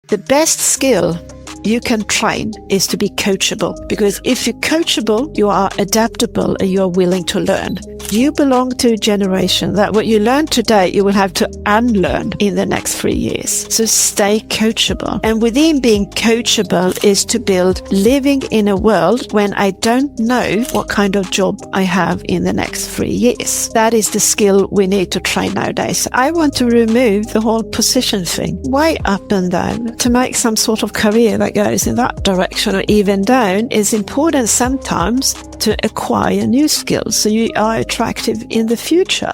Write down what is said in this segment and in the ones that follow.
The best skill you can train is to be coachable, because if you're coachable, you are adaptable and you're willing to learn. You belong to a generation that what you learn today, you will have to unlearn in the next 3 years. So stay coachable. And within being coachable is to build living in a world when I don't know what kind of job I have in the next 3 years. That is the skill we need to train nowadays. I want to remove the whole position thing, way up and down, to make some sort of career that goes in that direction or even down. Is important sometimes to acquire new skills so you are attractive in the future.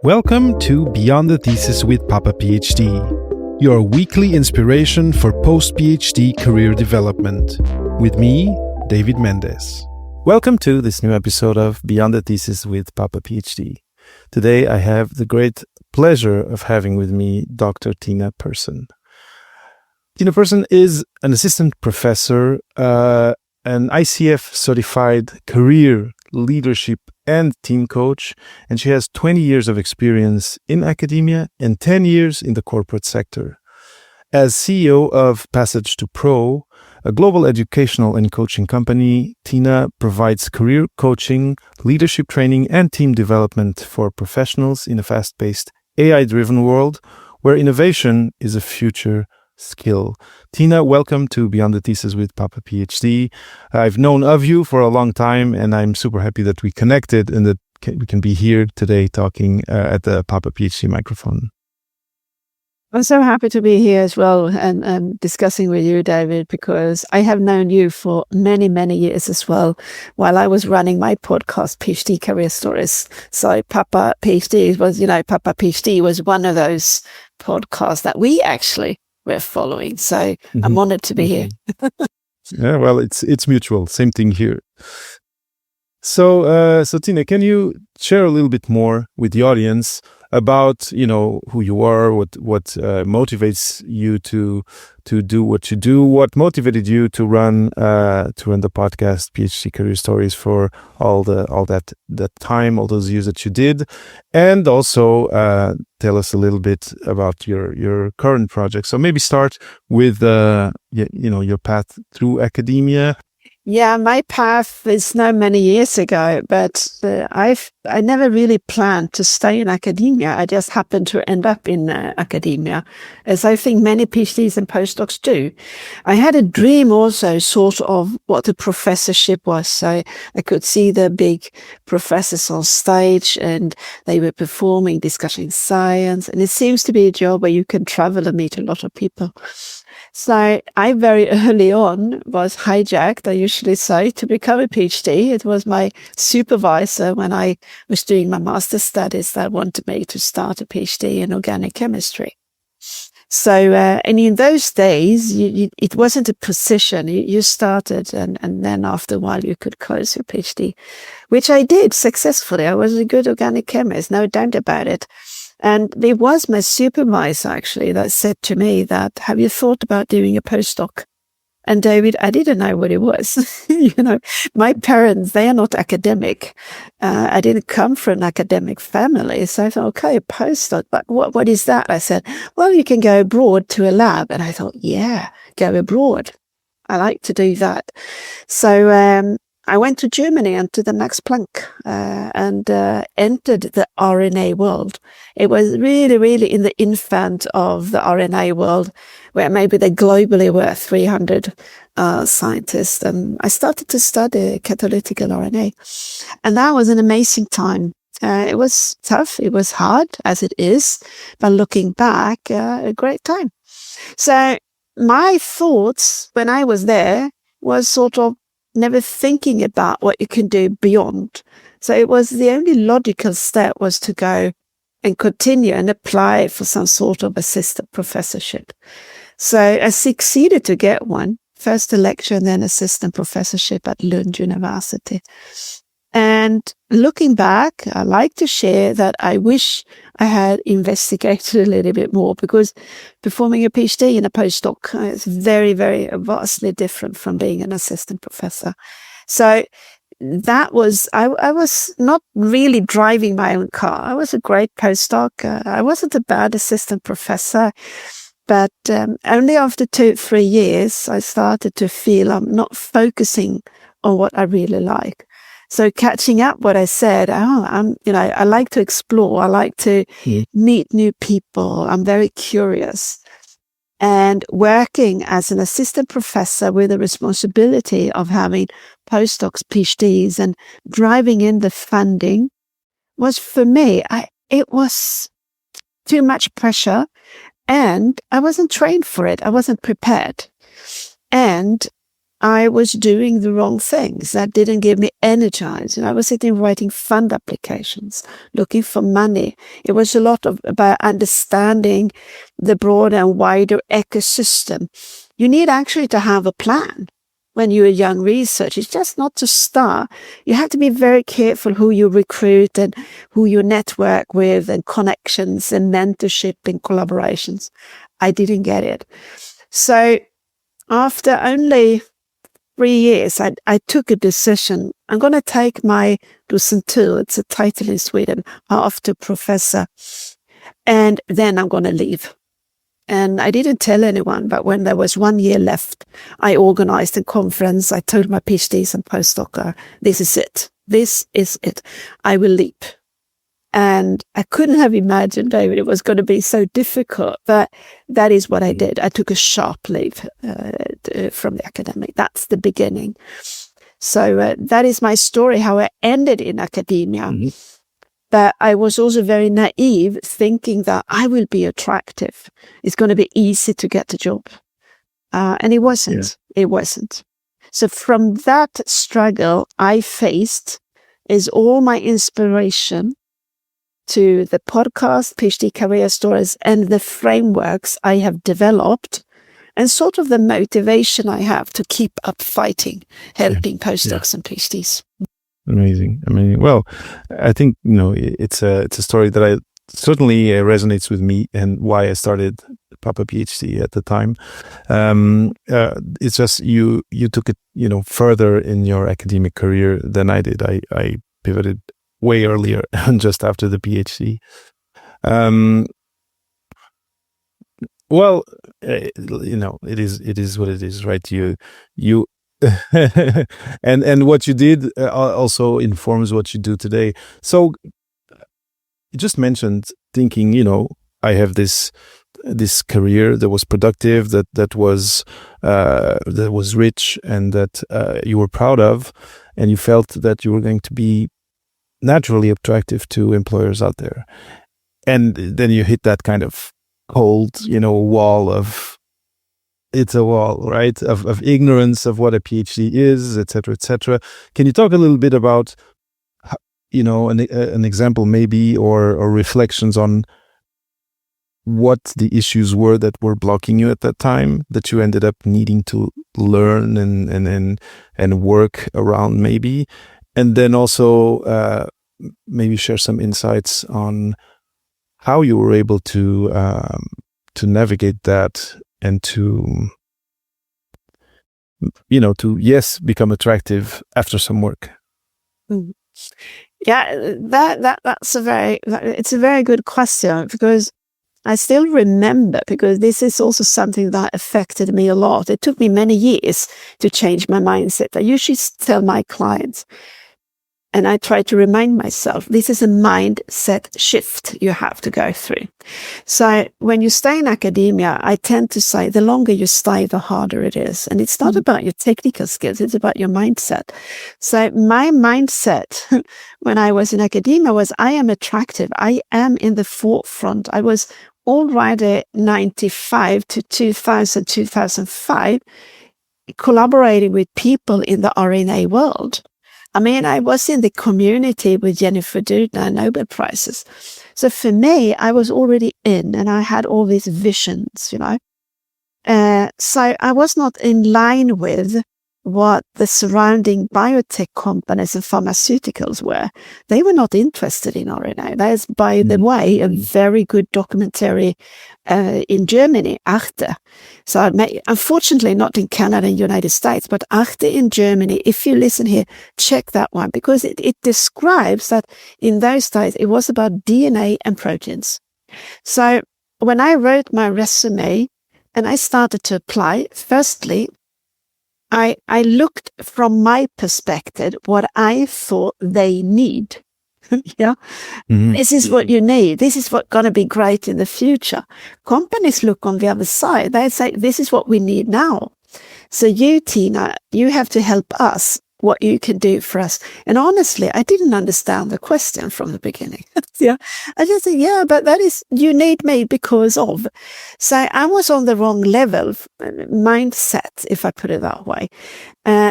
Welcome to Beyond the Thesis with Papa PhD, your weekly inspiration for post-PhD career development. With me, David Mendes. Welcome to this new episode of Beyond the Thesis with Papa PhD. Today I have the great pleasure of having with me Dr. Tina Persson. Tina Persson is an assistant professor, an ICF certified career leadership and team coach, and she has 20 years of experience in academia and 10 years in the corporate sector. As CEO of Passage to Pro, a global educational and coaching company, Tina provides career coaching, leadership training, and team development for professionals in a fast-paced, AI-driven world where innovation is a future skill. Tina, welcome to Beyond the Thesis with Papa PhD. I've known of you for a long time, and I'm super happy that we connected and that we can be here today talking at the Papa PhD microphone. I'm so happy to be here as well and discussing with you, David, because I have known you for many, many years as well while I was running my podcast, PhD Career Stories. So Papa PhD was one of those podcasts that we actually we're following. So I'm honored to be here. Yeah, well, it's mutual. Same thing here. So Tina, can you share a little bit more with the audience about, who you are, what motivates you to do what you do, what motivated you to run the podcast PhD Career Stories for all that time, all those years that you did, and also tell us a little bit about your current project. So maybe start with your path through academia. Yeah, my path is now many years ago, but I never really planned to stay in academia. I just happened to end up in academia, as I think many PhDs and postdocs do. I had a dream also sort of what the professorship was. So I could see the big professors on stage and they were performing, discussing science. And it seems to be a job where you can travel and meet a lot of people. So I very early on was hijacked, I usually say, to become a PhD. It was my supervisor when I was doing my master's studies that wanted me to start a PhD in organic chemistry. So, and in those days, it wasn't a position. You started and then after a while you could close your PhD, which I did successfully. I was a good organic chemist, no doubt about it. And it was my supervisor, actually, that said to me that, have you thought about doing a postdoc? And David, I didn't know what it was. My parents, they are not academic. I didn't come from an academic family. So I thought, okay, a postdoc, but what is that? I said, well, you can go abroad to a lab. And I thought, yeah, go abroad. I like to do that. So I went to Germany and to the Max Planck and entered the RNA world. It was really, really in the infant of the RNA world, where maybe they globally were 300 scientists. And I started to study catalytic RNA. And that was an amazing time. It was tough. It was hard, as it is. But looking back, a great time. So my thoughts when I was there was sort of never thinking about what you can do beyond. So it was the only logical step was to go and continue and apply for some sort of assistant professorship. So I succeeded to get one, first a lecture and then assistant professorship at Lund University. And looking back, I like to share that I wish I had investigated a little bit more, because performing a PhD in a postdoc is very, very vastly different from being an assistant professor. So that was, I was not really driving my own car. I was a great postdoc. I wasn't a bad assistant professor, But only after 2-3 years, I started to feel I'm not focusing on what I really like. So catching up what I said, I like to explore. I like to meet new people. I'm very curious. And working as an assistant professor with the responsibility of having postdocs, PhDs, and driving in the funding was, for me, it was too much pressure, and I wasn't trained for it. I wasn't prepared. And I was doing the wrong things that didn't give me energize. And I was sitting writing fund applications, looking for money. It was a lot about understanding the broader and wider ecosystem. You need actually to have a plan when you're a young researcher. It's just not to start. You have to be very careful who you recruit and who you network with, and connections and mentorship and collaborations. I didn't get it. So after only 3 years, I took a decision. I'm going to take my docentur, it's a title in Sweden, after professor, and then I'm going to leave. And I didn't tell anyone, but when there was 1 year left, I organized a conference. I told my PhDs and postdoc, this is it. This is it. I will leave. And I couldn't have imagined, David, it was going to be so difficult, but that is what I did. I took a sharp leave from the academic. That's the beginning. So that is my story, how I ended in academia. Mm-hmm. But I was also very naive, thinking that I will be attractive. It's going to be easy to get a job. And it wasn't. Yeah. It wasn't. So from that struggle I faced is all my inspiration to the podcast, PhD Career Stories, and the frameworks I have developed, and sort of the motivation I have to keep up fighting, helping postdocs and PhDs. Amazing. Well, I think, it's a story that certainly resonates with me, and why I started Papa PhD at the time. It's just you took it, further in your academic career than I did. I pivoted way earlier, just after the PhD. Well, it is what it is, right? You and what you did also informs what you do today. So you just mentioned thinking, I have this career that was productive, that was rich, and that you were proud of, and you felt that you were going to be naturally attractive to employers out there. And then you hit that kind of cold, wall of, it's a wall, right? Of ignorance of what a PhD is, et cetera, et cetera. Can you talk a little bit about, an example maybe, or reflections on what the issues were that were blocking you at that time, that you ended up needing to learn and work around maybe? And then also maybe share some insights on how you were able to navigate that, and to become attractive after some work. Yeah, that's it's a very good question, because I still remember, because this is also something that affected me a lot. It took me many years to change my mindset. I usually tell my clients, and I try to remind myself, this is a mindset shift you have to go through. So when you stay in academia, I tend to say the longer you stay, the harder it is. And it's not about your technical skills, it's about your mindset. So my mindset when I was in academia was, I am attractive. I am in the forefront. I was already 95 to 2000, 2005, collaborating with people in the RNA world. I was in the community with Jennifer Doudna, Nobel Prizes. So for me, I was already in, and I had all these visions, So I was not in line with what the surrounding biotech companies and pharmaceuticals were. They were not interested in RNA. There's, by the way, a very good documentary in Germany, Arte. So unfortunately not in Canada and United States, but Arte in Germany. If you listen here, check that one, because it describes that in those days it was about DNA and proteins. So when I wrote my resume and I started to apply. Firstly, I looked from my perspective what I thought they need. Yeah, this is what you need. This is what's going to be great in the future. Companies look on the other side. They say, this is what we need now. So you, Tina, you have to help us what you can do for us. And honestly, I didn't understand the question from the beginning. Yeah, I just said, yeah, but that is, you need me because of. So I was on the wrong level, mindset, if I put it that way.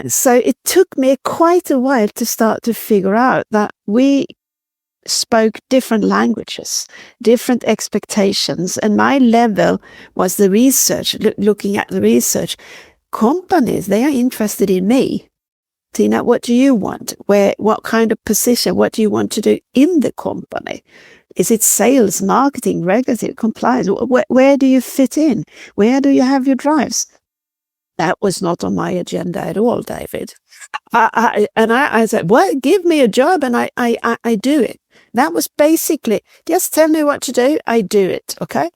So it took me quite a while to start to figure out that we spoke different languages, different expectations. And my level was the research, looking at the research. Companies, they are interested in me. Tina, what do you want? What kind of position? What do you want to do in the company? Is it sales, marketing, regulatory, compliance? Where do you fit in? Where do you have your drives? That was not on my agenda at all, David. I said, well, give me a job and I do it. That was basically, just tell me what to do, I do it, okay?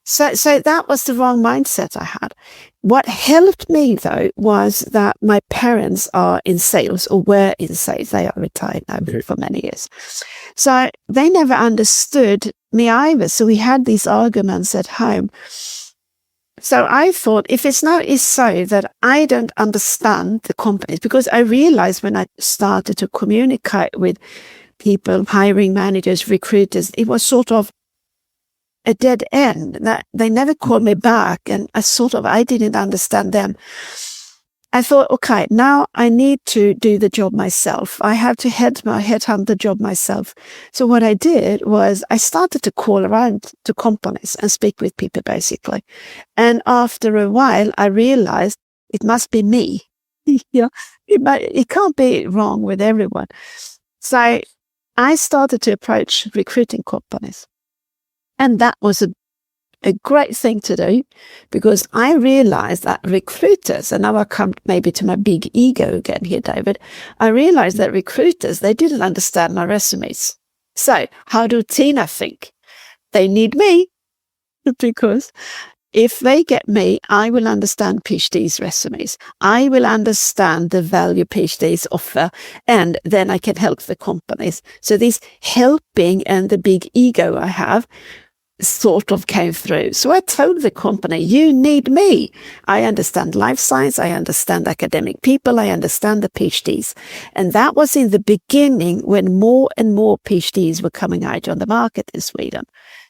So that was the wrong mindset I had. What helped me, though, was that my parents are in sales, or were in sales. They are retired now for many years. So they never understood me either. So we had these arguments at home. So I thought, if it's so that I don't understand the companies, because I realized when I started to communicate with people, hiring managers, recruiters, it was sort of a dead end. That they never called me back, and I didn't understand them. I thought, okay, now I need to do the job myself. I have to headhunt the job myself. So what I did was I started to call around to companies and speak with people, basically. And after a while, I realized it must be me. Yeah, it can't be wrong with everyone. So I started to approach recruiting companies. And that was a great thing to do, because I realized that recruiters, and now I come maybe to my big ego again here, David, I realized that recruiters, they didn't understand my resumes. So how do Tina think? They need me, because if they get me, I will understand PhD's resumes. I will understand the value PhD's offer, and then I can help the companies. So this helping and the big ego I have sort of came through. So I told the company, you need me. I understand life science. I understand academic people. I understand the PhDs. And that was in the beginning when more and more PhDs were coming out on the market in Sweden.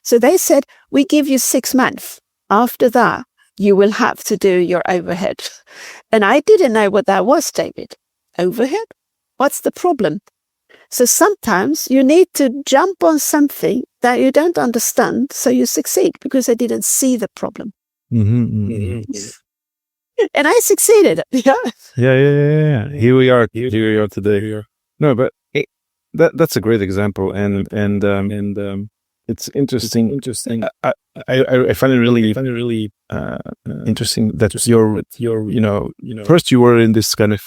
So they said, we give you 6 months. After that, you will have to do your overhead. And I didn't know what that was, David. Overhead? What's the problem? So sometimes you need to jump on something that you don't understand so you succeed, because I didn't see the problem. And I succeeded. Yeah. Here we are today. No, but that's a great example, and it's interesting. I find it really interesting that you're first you were in this kind of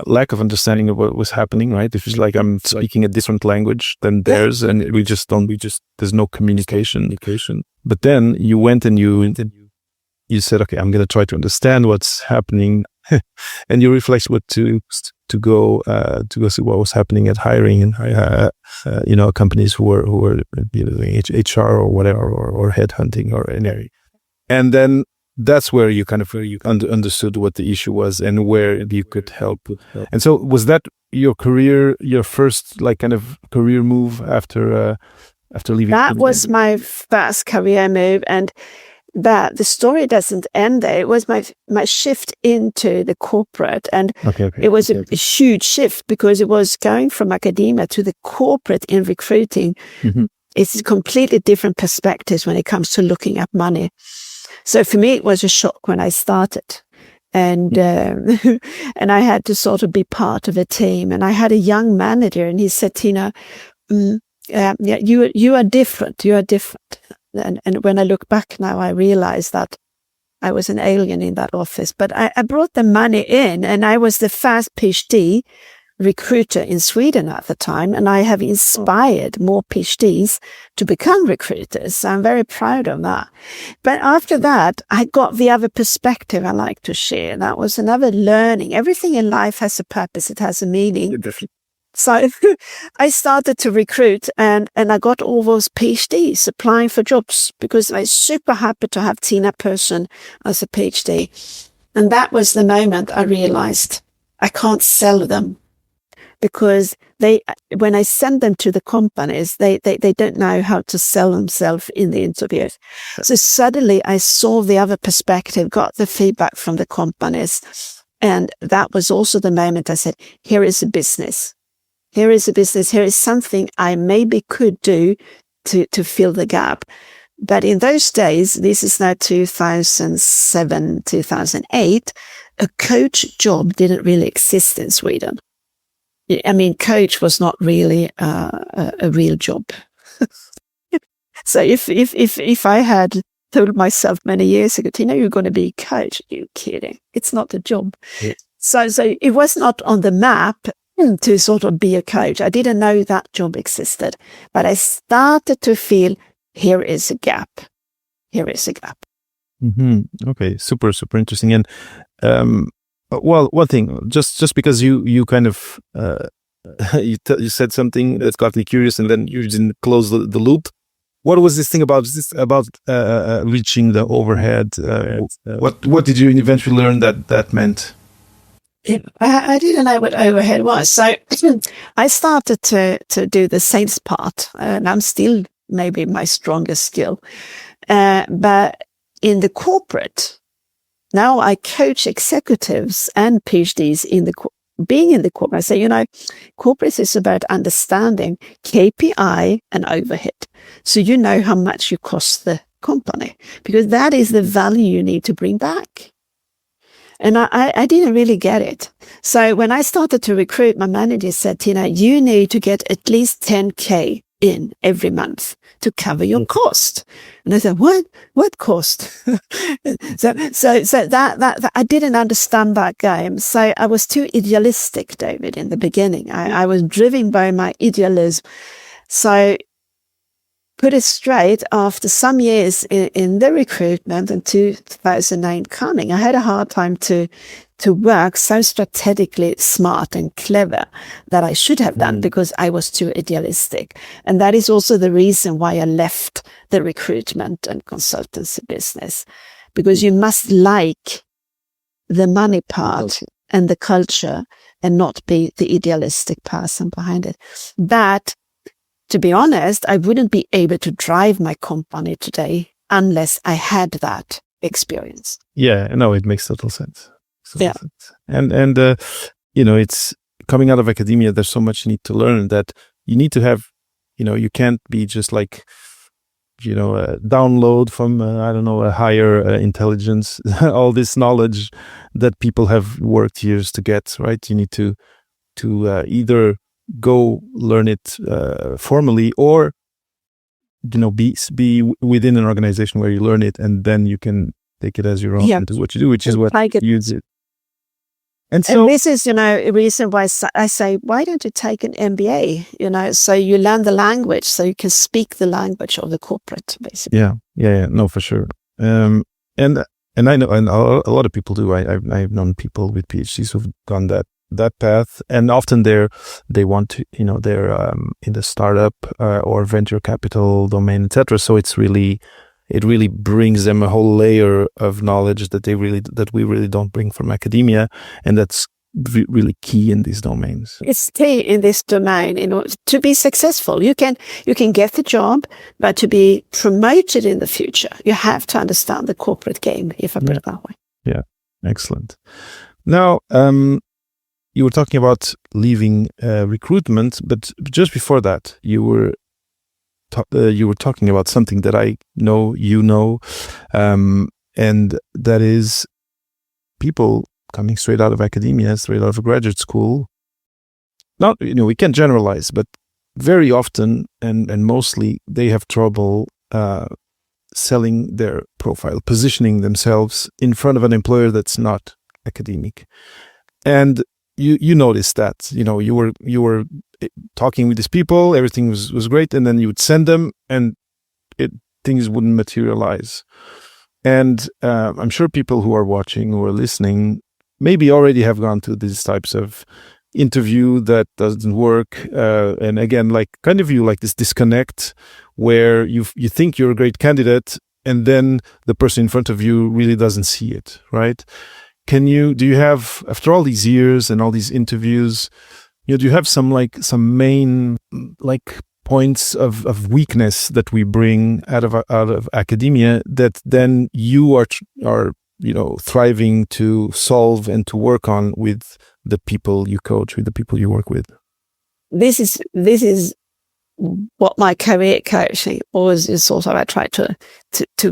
lack of understanding of what was happening, right? If it's like I'm speaking a different language than theirs, and there's no communication. But then you went and you said, okay, I'm going to try to understand what's happening, and you reflect to go see what was happening at hiring and companies who were doing HR or whatever, or headhunting or an area, and then that's where you understood what the issue was and where you could help. And so was that your first kind of career move after leaving? That was my first career move, and that the story doesn't end there. It was my shift into the corporate, and it was a huge shift, because it was going from academia to the corporate in recruiting. It's completely different perspectives when it comes to looking at money. So for me, it was a shock when I started, and and I had to sort of be part of a team. And I had a young manager, and he said, Tina, you are different. You are different. And when I look back now, I realize that I was an alien in that office. But I brought the money in, and I was the first PhD recruiter in Sweden at the time, and I have inspired more PhDs to become recruiters. So I'm very proud of that. But after that, I got the other perspective I like to share. That was another learning. Everything in life has a purpose. It has a meaning. So I started to recruit and I got all those PhDs applying for jobs because I was super happy to have Tina Persson as a PhD. And that was the moment I realized I can't sell them because when I send them to the companies, they don't know how to sell themselves in the interviews. So suddenly I saw the other perspective, got the feedback from the companies. And that was also the moment I said, here is a business. Here is a business. Here is something I maybe could do to fill the gap. But in those days, this is now 2007, 2008, a coach job didn't really exist in Sweden. I mean, coach was not really a real job. So if I had told myself many years ago, Tina, you're going to be a coach, you're kidding. It's not a job. Yeah. So it was not on the map to sort of be a coach. I didn't know that job existed, but I started to feel here is a gap. Here is a gap. Mm-hmm. Okay, super interesting. And well, one thing, just because you kind of you said something that got me curious, and then you didn't close the loop. What was this thing about reaching the overhead? What did you eventually learn that meant? I didn't know what overhead was. So I started to do the sales part, and I'm still maybe my strongest skill. But in the corporate, now I coach executives and PhDs being in the corporate. I say, corporate is about understanding KPI and overhead. So you know how much you cost the company, because that is the value you need to bring back. And I didn't really get it. So when I started to recruit, my manager said, Tina, you need to get at least 10K in every month to cover your cost. And I said, what cost? so that I didn't understand that game. So I was too idealistic, David, in the beginning. I was driven by my idealism. So put it straight, after some years in the recruitment in 2009 coming, I had a hard time to work so strategically smart and clever that I should have done because I was too idealistic. And that is also the reason why I left the recruitment and consultancy business, because you must like the money part and the culture and not be the idealistic person behind it. But to be honest, I wouldn't be able to drive my company today unless I had that experience. Yeah, no, it makes total sense. Yeah. And it's coming out of academia, there's so much you need to learn that you need to have, you can't be just like, download from, a higher intelligence, all this knowledge that people have worked years to get, right? You need to either go learn it formally, or be within an organization where you learn it, and then you can take it as your own and do what you do, which is what you did. And this is, a reason why I say, why don't you take an MBA? So you learn the language, so you can speak the language of the corporate, basically. Yeah, no, for sure. And I know, and a lot of people do. I've known people with PhDs who've gone that path, and often they want to, they're in the startup or venture capital domain, etc. So it really brings them a whole layer of knowledge that we really don't bring from academia, and that's really key in these domains. It's key in this domain in order to be successful. You can get the job, but to be promoted in the future, you have to understand the corporate game, if I put it that way. Yeah, excellent. Now, you were talking about leaving recruitment, but just before that, you were talking about something that I know and that is people coming straight out of academia, straight out of graduate school. Not, we can't generalize, but very often and mostly they have trouble selling their profile, positioning themselves in front of an employer that's not academic. And you noticed that, you were talking with these people, everything was great, and then you would send them, and things wouldn't materialize. And I'm sure people who are watching, who are listening, maybe already have gone to these types of interview that doesn't work, and again, like kind of like this disconnect where you think you're a great candidate, and then the person in front of you really doesn't see it, right? Do you have, after all these years and all these interviews, do you have some main like points of weakness that we bring out of academia that then you are thriving to solve and to work on with the people you coach, with the people you work with? This is what my career coaching always is sort of, I try to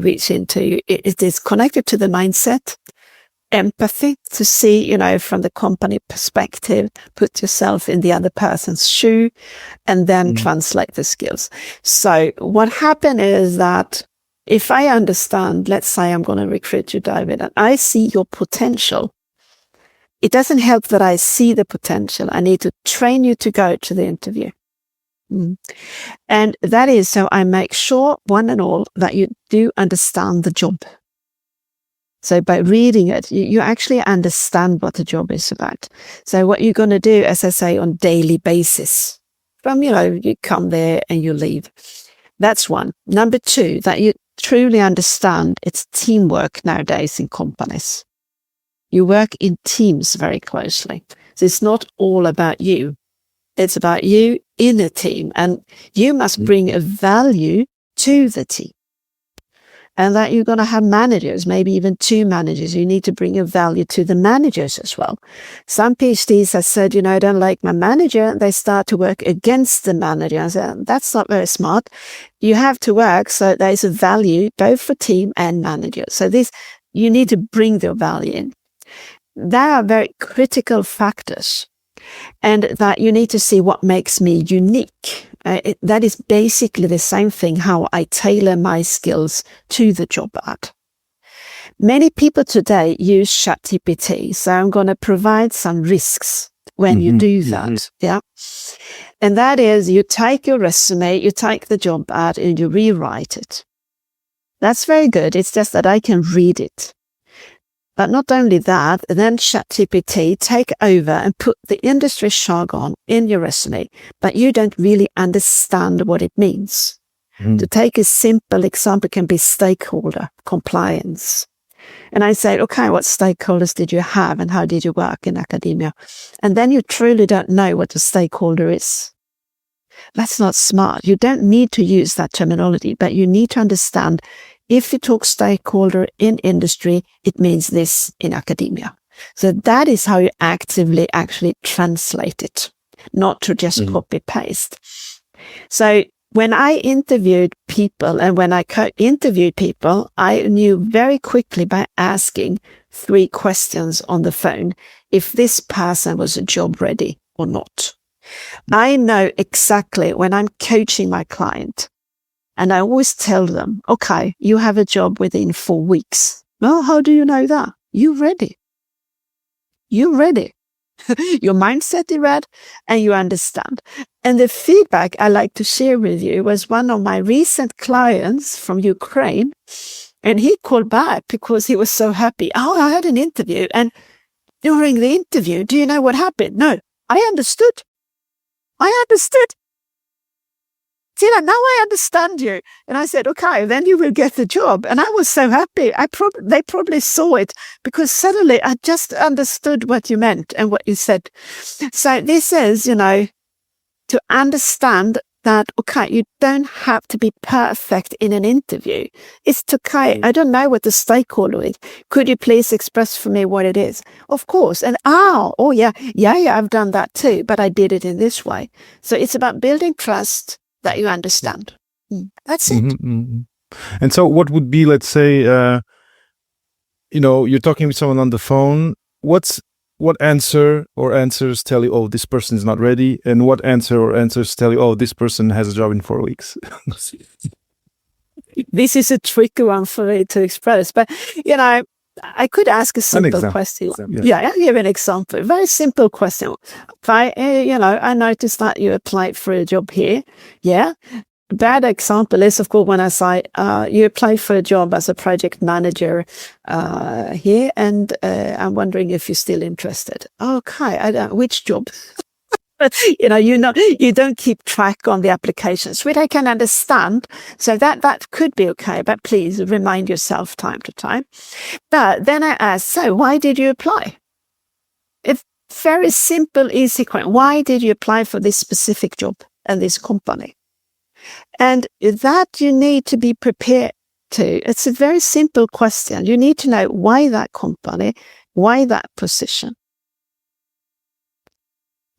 reach into. It is connected to the mindset, empathy, to see, from the company perspective, put yourself in the other person's shoe, and then translate the skills. So what happened is that if I understand, let's say I'm going to recruit you, David, and I see your potential, it doesn't help that I see the potential. I need to train you to go to the interview. And that is so I make sure, one and all, that you do understand the job. So by reading it, you actually understand what the job is about. So what you're going to do, as I say, on daily basis, from, you come there and you leave. That's one. Number two, that you truly understand it's teamwork nowadays in companies. You work in teams very closely. So it's not all about you. It's about you in a team, and you must bring a value to the team. And that you're going to have managers, maybe even two managers. You need to bring a value to the managers as well. Some PhDs have said, I don't like my manager. They start to work against the manager. I said, that's not very smart. You have to work so there's a value both for team and manager. So you need to bring the value in. There are very critical factors. And that you need to see what makes me unique. That is basically the same thing, how I tailor my skills to the job ad. Many people today use ChatGPT, so I'm going to provide some risks when you do that. Yeah. And that is, you take your resume, you take the job ad, and you rewrite it. That's very good. It's just that I can read it. But not only that, then ChatGPT take over and put the industry jargon in your resume, but you don't really understand what it means. To take a simple example can be stakeholder compliance. And I say, okay, what stakeholders did you have and how did you work in academia? And then you truly don't know what a stakeholder is. That's not smart. You don't need to use that terminology, but you need to understand if you talk stakeholder in industry, it means this in academia. So that is how you actively actually translate it, not to just copy paste. So when I interviewed people and when I interviewed people, I knew very quickly by asking 3 questions on the phone if this person was job ready or not. I know exactly when I'm coaching my client. And I always tell them, okay, you have a job within 4 weeks. Well, how do you know that? You're ready. You're ready. Your mindset is right and you understand. And the feedback I like to share with you was one of my recent clients from Ukraine. And he called back because he was so happy. Oh, I had an interview. And during the interview, do you know what happened? No, I understood. Tina, now I understand you. And I said, okay, then you will get the job. And I was so happy. They probably saw it because suddenly I just understood what you meant and what you said. So this is, to understand that, okay, you don't have to be perfect in an interview. It's okay. I don't know what the stakeholder is. Could you please express for me what it is? Of course. And yeah, I've done that too, but I did it in this way. So it's about building trust that you understand. That's it. And so what would be, let's say, you're talking with someone on the phone. What answer or answers tell you, oh, this person is not ready? And what answer or answers tell you, oh, this person has a job in 4 weeks? This is a tricky one for me to express. But, I could ask a simple question. Yeah, I'll give an example. Very simple question. If I noticed that you applied for a job here. Yeah. Bad example is, of course, when I say you apply for a job as a project manager here, and I'm wondering if you're still interested. Okay, which job? You don't keep track on the applications, which I can understand. So that could be okay, but please remind yourself time to time. But then I ask, so why did you apply? It's very simple, easy question. Why did you apply for this specific job and this company? And that you need to be prepared to. It's a very simple question. You need to know why that company, why that position.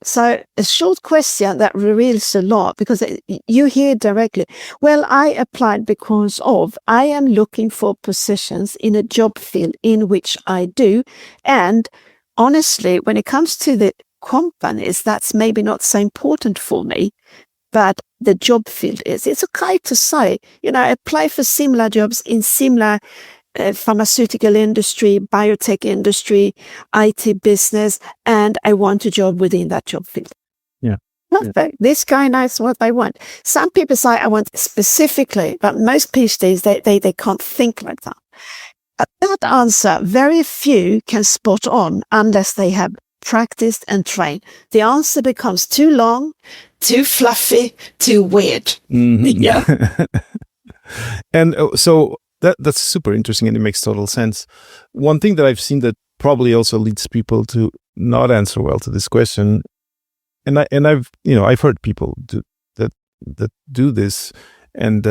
So a short question that reveals a lot, because you hear directly, well, I applied because I am looking for positions in a job field in which I do. And honestly, when it comes to the companies, that's maybe not so important for me. But the job field is. It's okay to say, apply for similar jobs in similar pharmaceutical industry, biotech industry, IT business, and I want a job within that job field. Yeah. Perfect. This guy knows what I want. Some people say I want specifically, but most PhDs, they can't think like that. That answer, very few can spot on unless they have practiced and trained. The answer becomes too long, too fluffy, too weird. Mm-hmm. Yeah. And so that's super interesting, and it makes total sense. One thing that I've seen that probably also leads people to not answer well to this question, and I've heard people that do this, and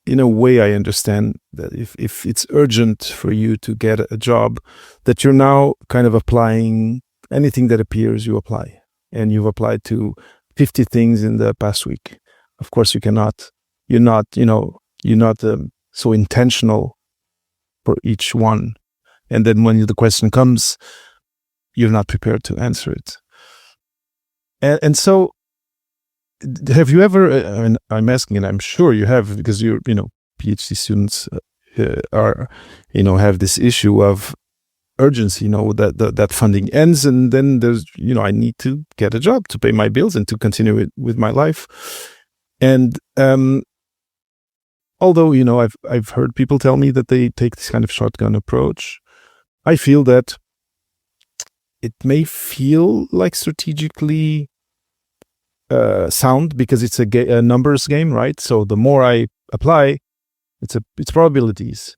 in a way I understand that if it's urgent for you to get a job, that you're now kind of applying anything that appears, you apply, and you've applied to 50 things in the past week. Of course, you're not so intentional for each one. And then when the question comes, you're not prepared to answer it. And so, have you ever, and I'm asking, and I'm sure you have, because PhD students have this issue of urgency, that funding ends, and then there's, I need to get a job to pay my bills and to continue with my life. And although, I've heard people tell me that they take this kind of shotgun approach, I feel that it may feel like strategically sound, because it's a numbers game, right? So the more I apply, it's probabilities.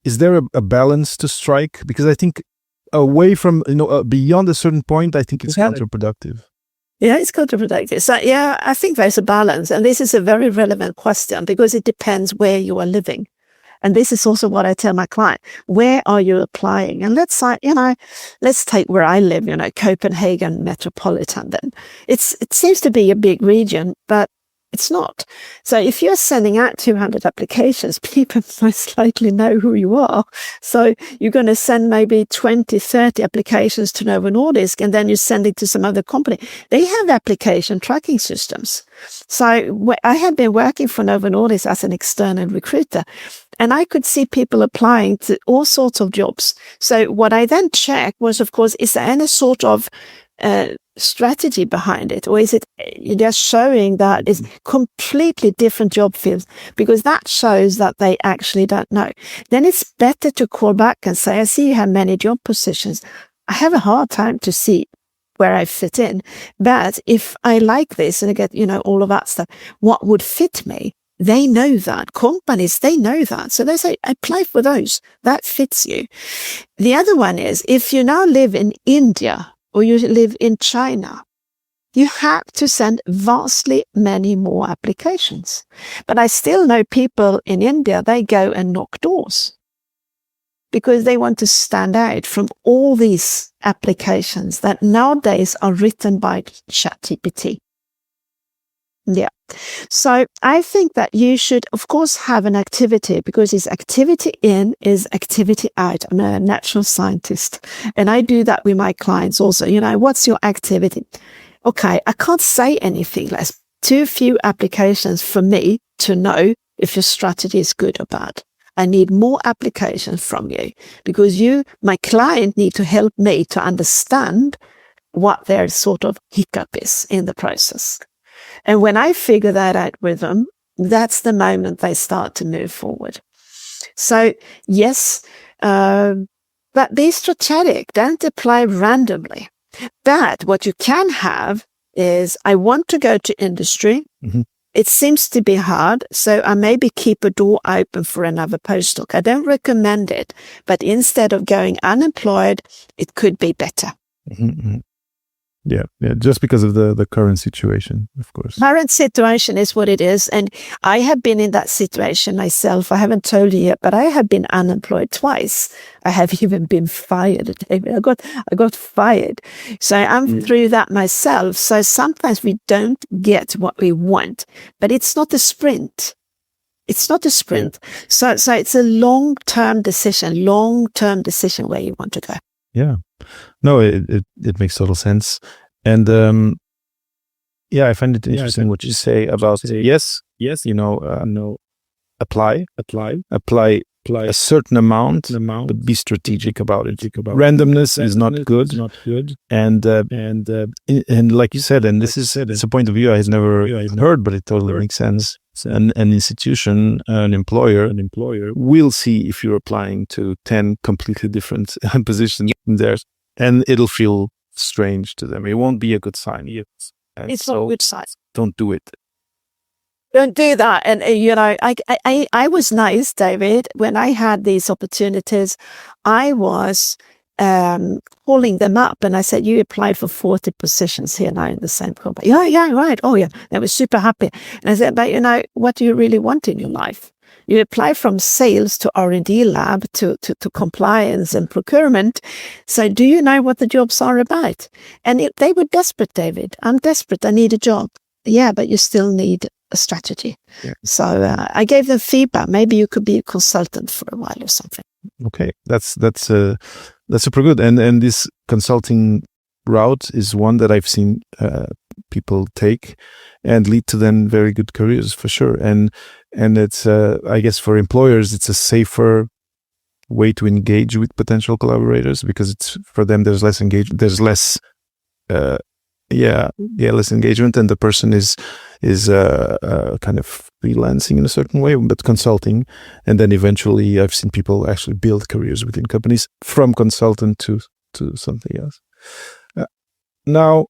Is there a balance to strike? Because I think away from, beyond a certain point, I think it's counterproductive. Yeah, it's counterproductive. So, yeah, I think there's a balance. And this is a very relevant question, because it depends where you are living. And this is also what I tell my client. Where are you applying? And let's say, let's take where I live, Copenhagen metropolitan. Then it seems to be a big region, but it's not. So if you're sending out 200 applications, people most likely know who you are. So you're going to send maybe 20, 30 applications to Novo Nordisk, and then you send it to some other company. They have application tracking systems. So I had been working for Novo Nordisk as an external recruiter, and I could see people applying to all sorts of jobs. So what I then checked was, of course, is there any sort of strategy behind it, or is it just showing that it's completely different job fields? Because that shows that they actually don't know. Then it's better to call back and say, I see you have many job positions. I have a hard time to see where I fit in, but if I like this and I get, all of that stuff, what would fit me? They know that. Companies, they know that. So they say, apply for those. That fits you. The other one is, if you now live in India, or you live in China, you have to send vastly many more applications. But I still know people in India, they go and knock doors because they want to stand out from all these applications that nowadays are written by ChatGPT. Yeah. So I think that you should, of course, have an activity, because it's activity in is activity out. I'm a natural scientist, and I do that with my clients also. What's your activity? Okay, I can't say anything less. Too few applications for me to know if your strategy is good or bad. I need more applications from you because my client, need to help me to understand what their sort of hiccup is in the process. And when I figure that out with them, that's the moment they start to move forward. So yes, but be strategic. Don't apply randomly. But what you can have is, I want to go to industry. Mm-hmm. It seems to be hard, so I maybe keep a door open for another postdoc. I don't recommend it, but instead of going unemployed, it could be better. Mm-hmm. Yeah, just because of the current situation, of course. Current situation is what it is, and I have been in that situation myself. I haven't told you yet, but I have been unemployed twice. I have even been fired, David. I got fired. So I'm through that myself. So sometimes we don't get what we want, but it's not a sprint. It's not a sprint. Yeah. So it's a long-term decision where you want to go. Yeah. No, it makes total sense. And I find it interesting what you say about yes, apply a certain amount, but be strategic about it. Randomness is not good. And like you said, and this is it's a point of view I've never heard, but it totally makes sense. An institution, an employer will see if you're applying to 10 completely different positions in theirs, and it'll feel strange to them. It won't be a good sign. It's not a good sign. Don't do it. Don't do that. And, I was nice, David. When I had these opportunities, I was calling them up, and I said, you applied for 40 positions here now in the same company. Yeah, right. Oh, yeah. They were super happy. And I said, but what do you really want in your life? You apply from sales to R&D lab to compliance and procurement. So do you know what the jobs are about? And they were desperate, David. I'm desperate. I need a job. Yeah, but you still need a strategy. Yeah. So I gave them feedback. Maybe you could be a consultant for a while or something. Okay, that's super good. And this consulting route is one that I've seen people take and lead to then very good careers for sure. And it's I guess for employers it's a safer way to engage with potential collaborators, because it's for them there's less engagement, there's less less engagement, and the person is kind of freelancing in a certain way, but consulting. And then eventually I've seen people actually build careers within companies from consultant to something else. Now,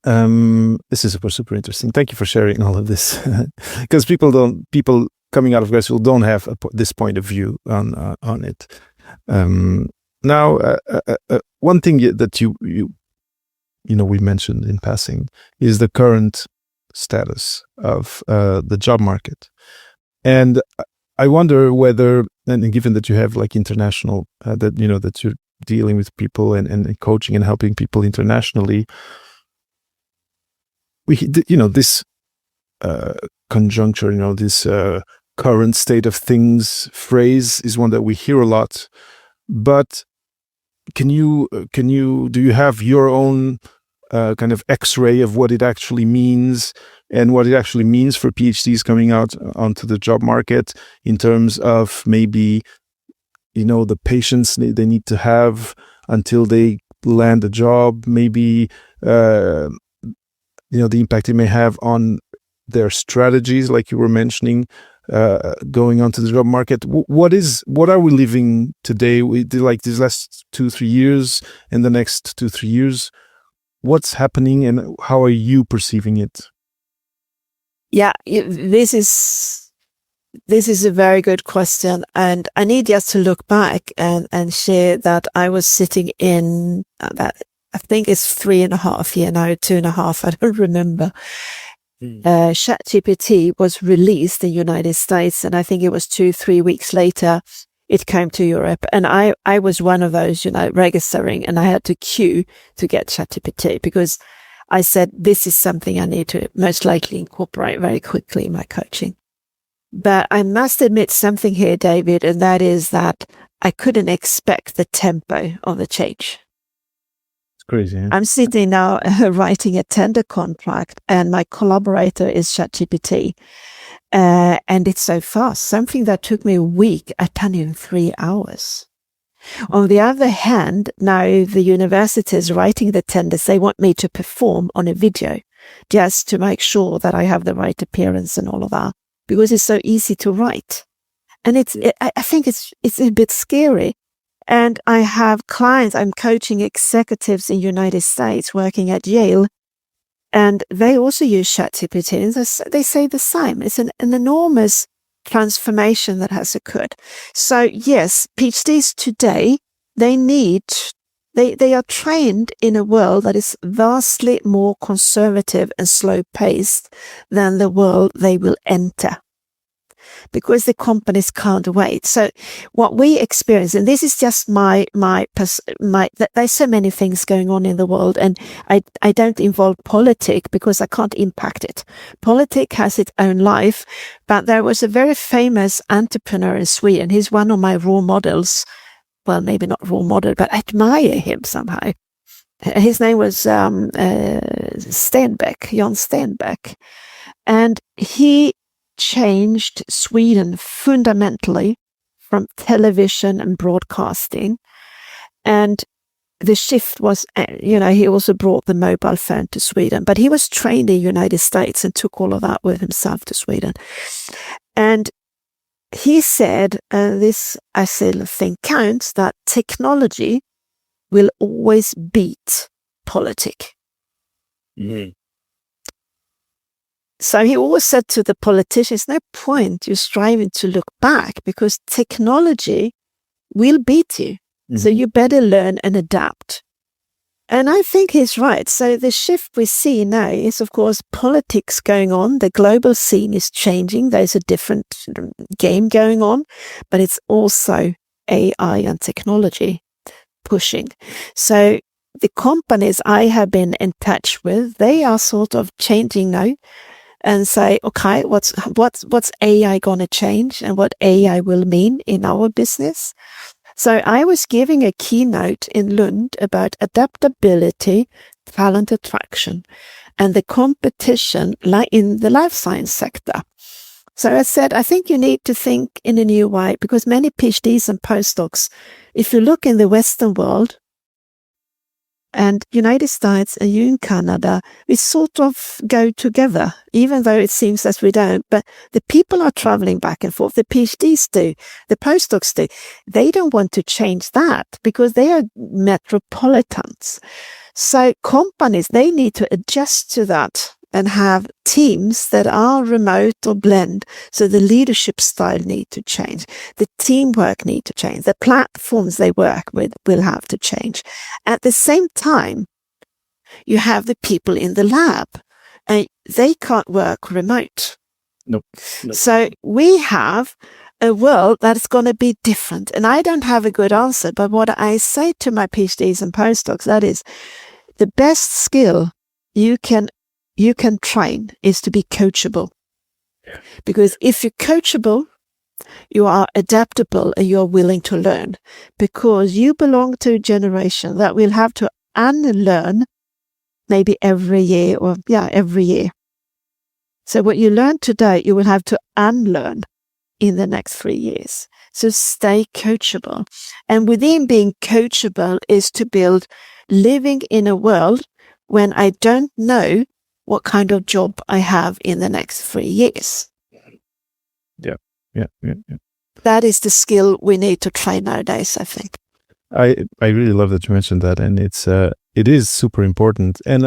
this is super interesting. Thank you for sharing all of this, because people coming out of grad school don't have this point of view on it. Now, one thing that you we mentioned in passing is the current status of the job market, and I wonder whether, and given that you have like international, that you're dealing with people and coaching and helping people internationally, this conjuncture, this current state of things phrase is one that we hear a lot. But do you have your own kind of X-ray of what it actually means, and what it actually means for PhDs coming out onto the job market in terms of maybe, the patience they need to have until they land a job, maybe, the impact it may have on their strategies, like you were mentioning, going onto the job market. What are we living today? Like these last 2-3 years, and the next 2-3 years, what's happening, and how are you perceiving it? Yeah, this is a very good question, and I need just to look back and share that I was sitting in about, I think it's 3.5 years now, 2.5, I don't remember. ChatGPT was released in the United States, and I think it was 2-3 weeks later it came to Europe, and I was one of those, registering, and I had to queue to get ChatGPT, because I said, this is something I need to most likely incorporate very quickly in my coaching. But I must admit something here, David, and that is that I couldn't expect the tempo of the change. It's crazy. Huh? I'm sitting now writing a tender contract, and my collaborator is ChatGPT. And it's so fast. Something that took me a week, I've done in 3 hours. On the other hand, now the universities writing the tenders, they want me to perform on a video just to make sure that I have the right appearance and all of that, because it's so easy to write. And I think it's a bit scary. And I have clients, I'm coaching executives in the United States working at Yale, and they also use ChatGPT, and they say the same. It's an enormous transformation that has occurred. So yes, PhDs today, they are trained in a world that is vastly more conservative and slow-paced than the world they will enter, because the companies can't wait. So what we experience, and this is just there's so many things going on in the world, and I don't involve politics because I can't impact it. Politics has its own life, but there was a very famous entrepreneur in Sweden. He's one of my role models. Well, maybe not role model, but I admire him somehow. His name was Jan Stenbeck. And he changed Sweden fundamentally from television and broadcasting. And the shift was, he also brought the mobile phone to Sweden, but he was trained in the United States and took all of that with himself to Sweden. And he said, this I still think counts, that technology will always beat politics. Mm-hmm. So he always said to the politicians, no point you striving to look back, because technology will beat you. Mm-hmm. So you better learn and adapt. And I think he's right. So the shift we see now is, of course, politics going on. The global scene is changing. There's a different game going on, but it's also AI and technology pushing. So the companies I have been in touch with, they are sort of changing now and say, okay, what's AI going to change and what AI will mean in our business? So I was giving a keynote in Lund about adaptability, talent attraction, and the competition in the life science sector. So I said, I think you need to think in a new way, because many PhDs and postdocs, if you look in the Western world, and United States and you in Canada, we sort of go together, even though it seems that we don't. But the people are traveling back and forth. The PhDs do, the postdocs do. They don't want to change that because they are metropolitans. So companies, they need to adjust to that and have teams that are remote or blend. So the leadership style need to change. The teamwork need to change. The platforms they work with will have to change. At the same time, you have the people in the lab, and they can't work remote. Nope. So we have a world that's going to be different. And I don't have a good answer, but what I say to my PhDs and postdocs, that is, the best skill you can train is to be coachable. Yeah. Because if you're coachable, you are adaptable and you're willing to learn, because you belong to a generation that will have to unlearn maybe every year. So what you learn today, you will have to unlearn in the next 3 years. So stay coachable. And within being coachable is to build living in a world when I don't know what kind of job I have in the next 3 years. Yeah. That is the skill we need to train nowadays, I think. I really love that you mentioned that, and it is super important. And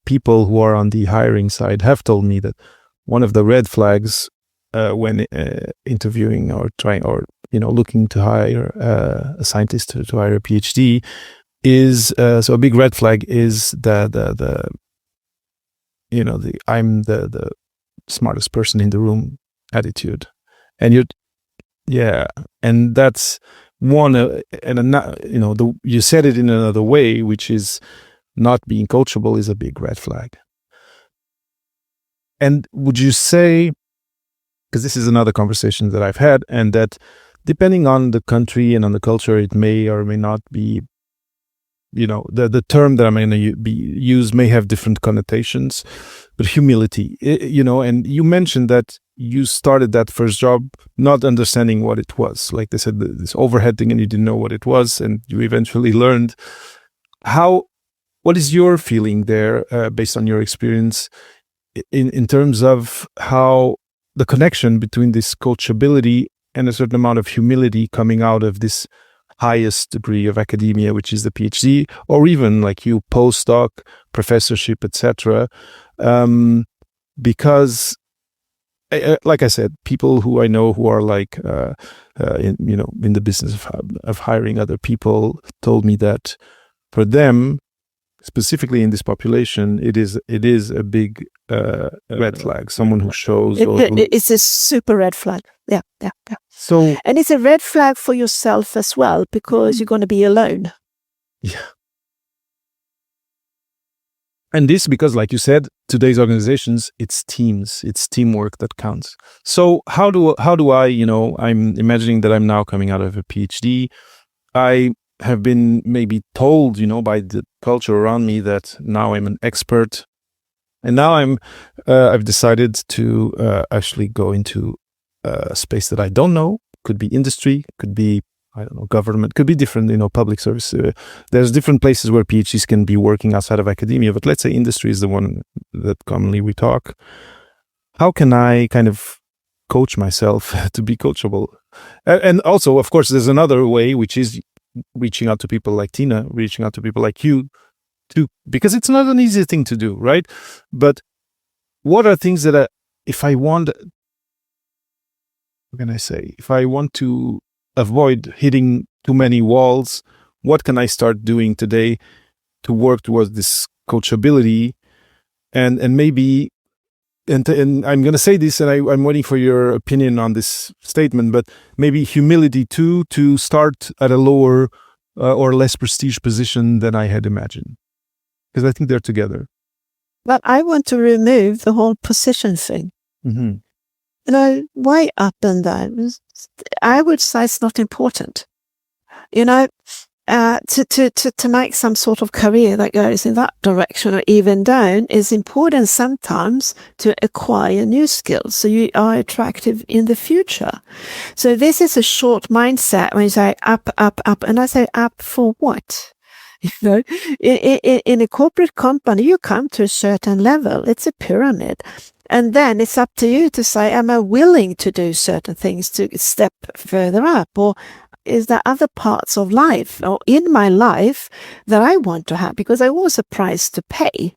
people who are on the hiring side have told me that one of the red flags when interviewing or trying or looking to hire a scientist to hire a PhD is so a big red flag is the I'm the smartest person in the room attitude, and and that's one you said it in another way, which is not being coachable is a big red flag. And would you say, because this is another conversation that I've had, and that depending on the country and on the culture, it may or may not be, the term that I'm going to use may have different connotations, but humility, and you mentioned that, you started that first job not understanding what it was. Like they said, this overhead thing, and you didn't know what it was, and you eventually learned. What is your feeling there, based on your experience, in terms of how the connection between this coachability and a certain amount of humility coming out of this highest degree of academia, which is the PhD, or even like you, postdoc, professorship, etc. Because, like I said, people who I know who are like, in the business of hiring other people told me that for them, specifically in this population, it is a big red flag. Someone who shows it's a super red flag. Yeah. So, and it's a red flag for yourself as well, because you're going to be alone. Yeah. And this because, like you said, today's organizations, it's teams, it's teamwork that counts. So how do I, I'm imagining that I'm now coming out of a PhD. I have been maybe told, by the culture around me that now I'm an expert. And now I've decided to actually go into a space that I don't know. Could be industry, could be, I don't know, government, could be different, public service. There's different places where PhDs can be working outside of academia, but let's say industry is the one that commonly we talk. How can I kind of coach myself to be coachable? And also, of course, there's another way, which is reaching out to people like Tina, reaching out to people like you, too, because it's not an easy thing to do, right? But what are things that if I want to avoid hitting too many walls, what can I start doing today to work towards this coachability? And maybe, and I'm going to say this, and I'm waiting for your opinion on this statement, but maybe humility too, to start at a lower or less prestige position than I had imagined. Because I think they're together. But I want to remove the whole position thing. Mm-hmm. Way up and down. I would say it's not important. To make some sort of career that goes in that direction or even down is important sometimes to acquire new skills so you are attractive in the future. So this is a short mindset when you say up, and I say up for what? In a corporate company, you come to a certain level. It's a pyramid. And then it's up to you to say, am I willing to do certain things to step further up? Or is there other parts of life or in my life that I want to have? Because I was a price to pay,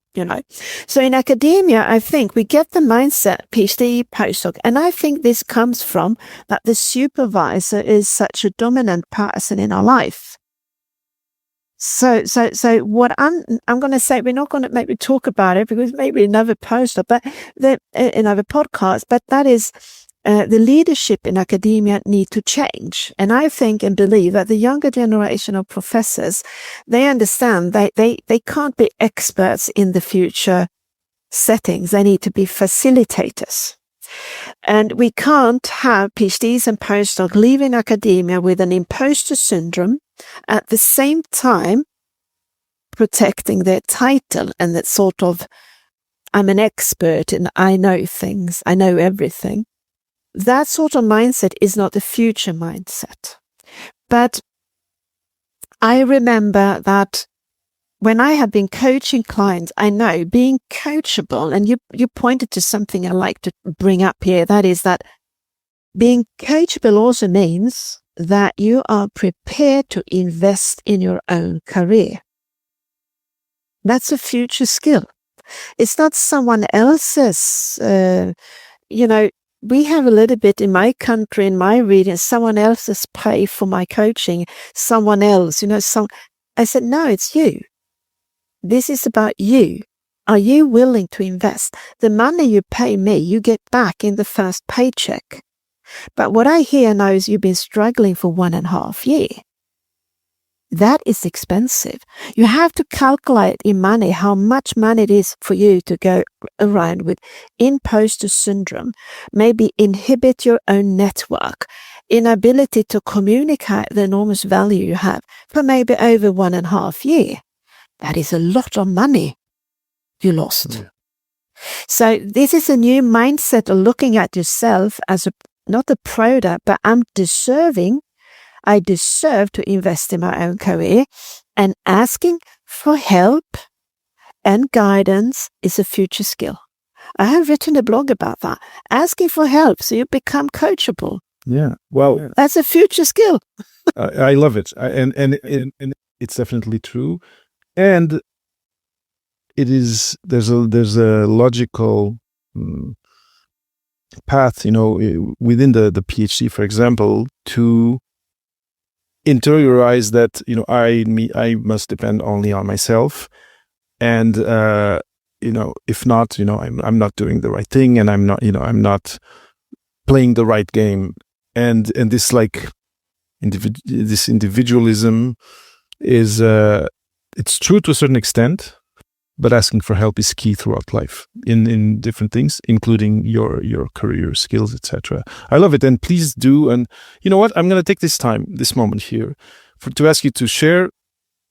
So in academia, I think we get the mindset, PhD, postdoc, and I think this comes from that the supervisor is such a dominant person in our life. So what I'm going to say, we're not going to maybe talk about it because maybe another poster, but another podcast, but that is the leadership in academia need to change. And I think and believe that the younger generation of professors, they understand they can't be experts in the future settings. They need to be facilitators. And we can't have PhDs and postdocs leaving academia with an imposter syndrome, at the same time protecting their title and that sort of, I'm an expert and I know things, I know everything. That sort of mindset is not the future mindset. But I remember that when I have been coaching clients, I know being coachable, and you pointed to something I like to bring up here, that is that being coachable also means that you are prepared to invest in your own career. That's a future skill. It's not someone else's, we have a little bit in my country, in my region, someone else's pay for my coaching, someone else, I said, no, it's you. This is about you. Are you willing to invest? The money you pay me, you get back in the first paycheck. But what I hear now is you've been struggling for 1.5 years. That is expensive. You have to calculate in money how much money it is for you to go around with imposter syndrome, maybe inhibit your own network, inability to communicate the enormous value you have for maybe over 1.5 years. That is a lot of money you lost. So this is a new mindset of looking at yourself as not a product, but I'm deserving. I deserve to invest in my own career, and asking for help and guidance is a future skill. I have written a blog about that. Asking for help so you become coachable. Yeah. Well, that's a future skill. I love it. And it's definitely true. And there's a logical path, within the PhD, for example, to interiorize that, I must depend only on myself. And, if not, I'm not doing the right thing, and I'm not playing the right game. And this this individualism is, it's true to a certain extent, but asking for help is key throughout life in different things, including your career skills, etc. I love it. And please do. And you know what? I'm going to take this moment here to ask you to share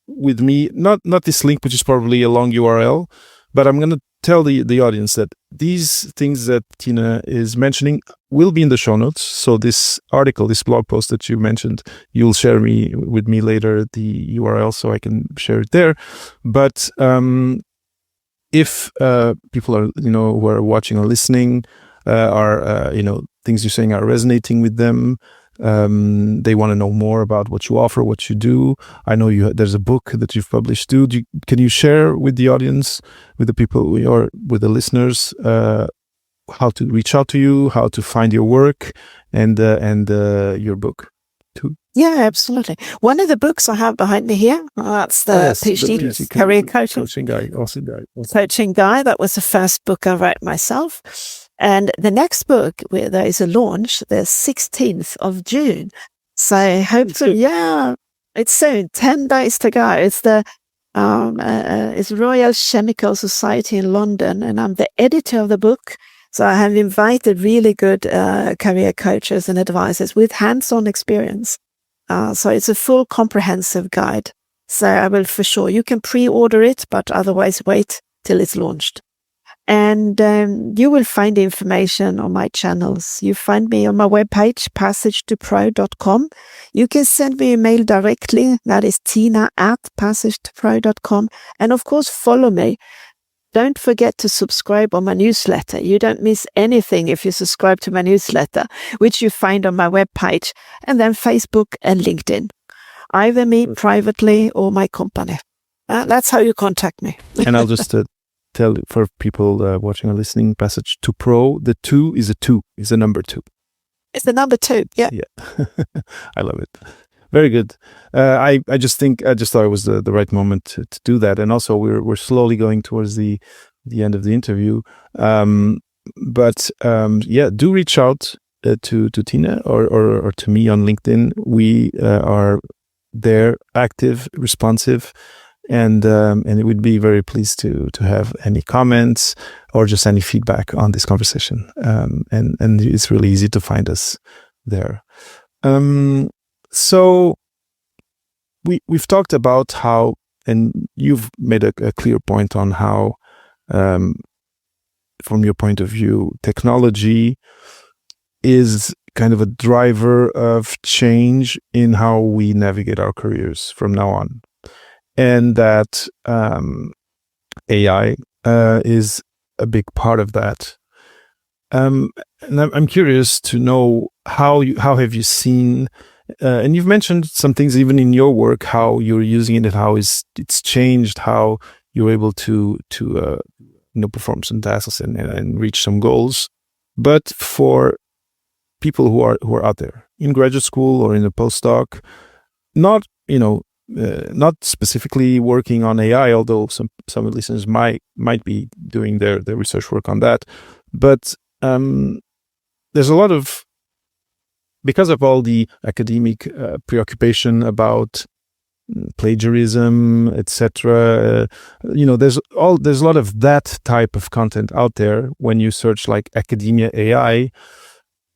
with me, not this link, which is probably a long URL, but I'm going to tell the audience that these things that Tina is mentioning will be in the show notes. So this article, this blog post that you mentioned, you'll share with me later the URL so I can share it there. But if people are, who are watching or listening, are things you're saying are resonating with them, they want to know more about what you offer, what you do. I know there's a book that you've published too. Can you share with the audience, with the people or with the listeners, how to reach out to you, how to find your work, and your book too? Yeah, absolutely. One of the books I have behind me here, that's the PhD Career Coaching Guide. Awesome guide. Coaching Guide. That was the first book I wrote myself. And the next book, where there is a launch, the 16th of June. So hopefully, it's soon, 10 days to go. It's it's Royal Chemical Society in London, and I'm the editor of the book. So I have invited really good career coaches and advisors with hands-on experience. So it's a full comprehensive guide. So I will for sure, you can pre-order it, but otherwise wait till it's launched. And you will find information on my channels. You find me on my webpage, passagetopro.com. You can send me a mail directly. That is tina@passagetopro.com. And of course, follow me. Don't forget to subscribe on my newsletter. You don't miss anything if you subscribe to my newsletter, which you find on my webpage, and then Facebook and LinkedIn. Either me privately or my company. That's how you contact me. And I'll just tell for people watching or listening, Passage to Pro, the 2 is a number 2. It's the number 2, yeah. I love it. Very good. I just thought it was the right moment to do that. And also we're slowly going towards the end of the interview. But do reach out to Tina or to me on LinkedIn. We are there, active, responsive, and it would be very pleased to have any comments or just any feedback on this conversation. And it's really easy to find us there. So we've talked about how, and you've made a clear point on how, from your point of view, technology is kind of a driver of change in how we navigate our careers from now on. And that AI is a big part of that. And I'm curious to know how have you seen, and you've mentioned some things even in your work, how you're using it and how it's changed, how you're able to perform some tasks and reach some goals. But for people who are out there in graduate school or in a postdoc, not specifically working on AI, although some listeners might be doing their research work on that, but there's a lot of, because of all the academic preoccupation about plagiarism, etc. There's a lot of that type of content out there when you search like academia AI.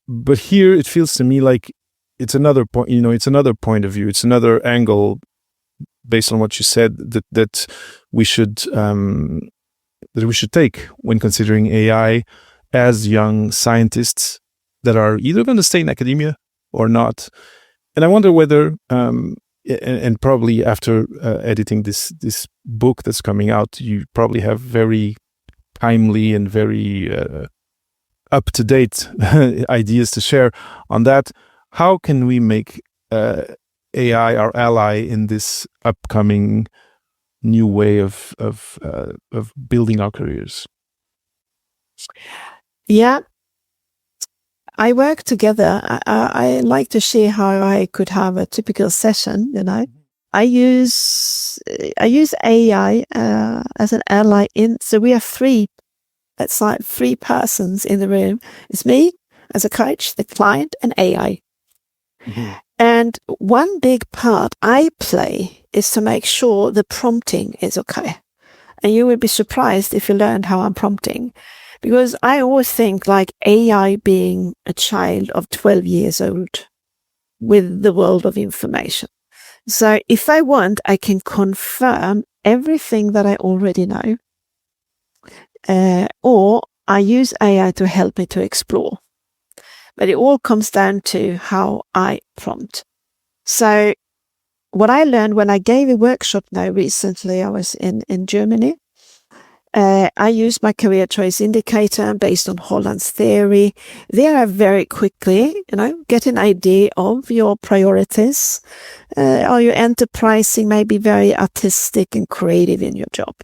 But here it feels to me like it's another point. It's another point of view. It's another angle based on what you said that we should that we should take when considering AI as young scientists that are either going to stay in academia or not? And I wonder whether, and probably after editing this book that's coming out, you probably have very timely and very up-to-date ideas to share on that. How can we make AI our ally in this upcoming new way of building our careers? Yeah, I work together. I like to share how I could have a typical session. I use AI as an ally so we have three. It's like three persons in the room. It's me as a coach, the client, and AI. Mm-hmm. And one big part I play is to make sure the prompting is okay. And you will be surprised if you learn how I'm prompting. Because I always think like AI being a child of 12 years old with the world of information. So if I want, I can confirm everything that I already know. Or I use AI to help me to explore. But it all comes down to how I prompt. So what I learned when I gave a workshop now recently, I was in Germany. I used my career choice indicator based on Holland's theory. There I very quickly, get an idea of your priorities. Are you enterprising, maybe very artistic and creative in your job,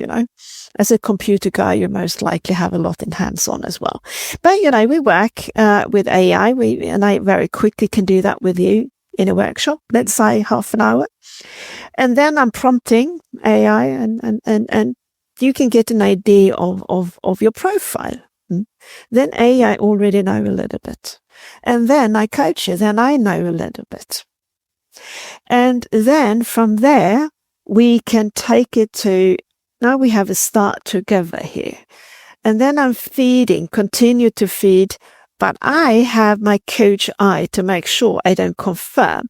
As a computer guy, you most likely have a lot in hands-on as well. But, we work with AI, and I very quickly can do that with you in a workshop, let's say half an hour. And then I'm prompting AI and you can get an idea of your profile. Then AI already know a little bit. And then I coach you, then I know a little bit. And then from there, we can take it to, now we have a start together here. And then I'm continue to feed, but I have my coach eye to make sure I don't confirm.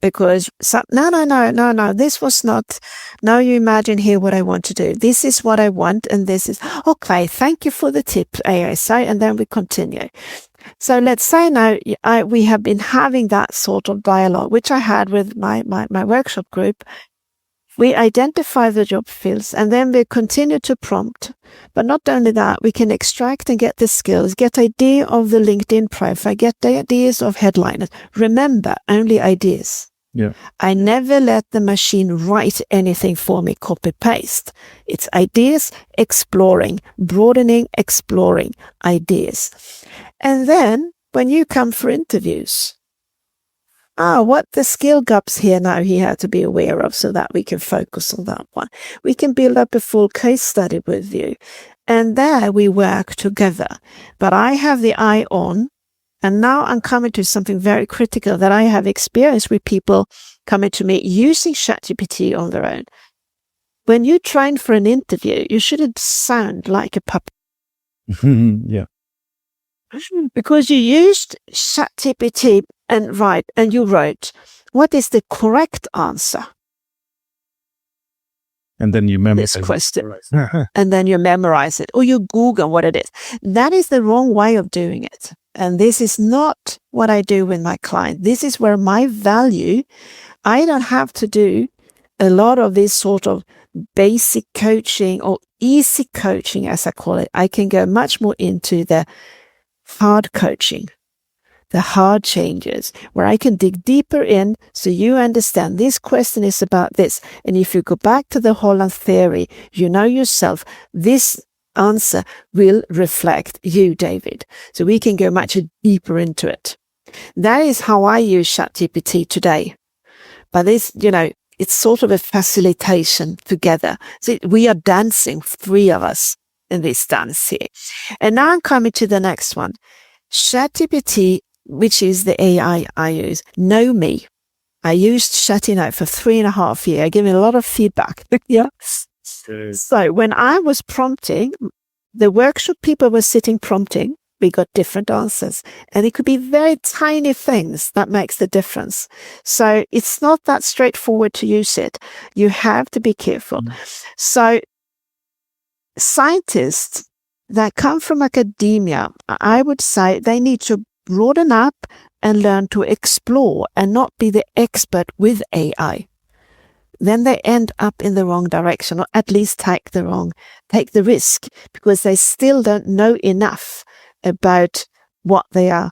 Because, no, this was not, now you imagine here what I want to do. This is what I want, and this is, okay, thank you for the tip, AI say, and then we continue. So let's say now we have been having that sort of dialogue, which I had with my workshop group. We identify the job fields, and then we continue to prompt. But not only that, we can extract and get the skills, get idea of the LinkedIn profile, get the ideas of headliners. Remember, only ideas. Yeah. I never let the machine write anything for me, copy paste. It's ideas, exploring, broadening, exploring ideas. And then when you come for interviews, what the skill gaps here now he had to be aware of so that we can focus on that one. We can build up a full case study with you. And there we work together. But I have the eye on. And now I'm coming to something very critical that I have experienced with people coming to me using ChatGPT on their own. When you train for an interview, you shouldn't sound like a puppet. Yeah. Because you used ChatGPT and you wrote, what is the correct answer? And then you memorize this question. And then you memorize it, or you Google what it is. That is the wrong way of doing it. And this is not what I do with my client. This is where my value, I don't have to do a lot of this sort of basic coaching or easy coaching, as I call it. I can go much more into the hard coaching, the hard changes, where I can dig deeper in so you understand this question is about this. And if you go back to the Holland theory, you know yourself, this answer will reflect you, David. So we can go much deeper into it. That is how I use ChatGPT today. But this, it's sort of a facilitation together. So we are dancing, three of us in this dance here. And now I'm coming to the next one. ChatGPT, which is the AI I use, know me. I used ChatGPT for 3.5 years. I give it a lot of feedback. Yeah. So when I was prompting, the workshop people were sitting prompting. We got different answers, and it could be very tiny things that makes the difference. So it's not that straightforward to use it. You have to be careful. So scientists that come from academia, I would say they need to broaden up and learn to explore and not be the expert with AI. Then they end up in the wrong direction, or at least take the risk, because they still don't know enough about what they are.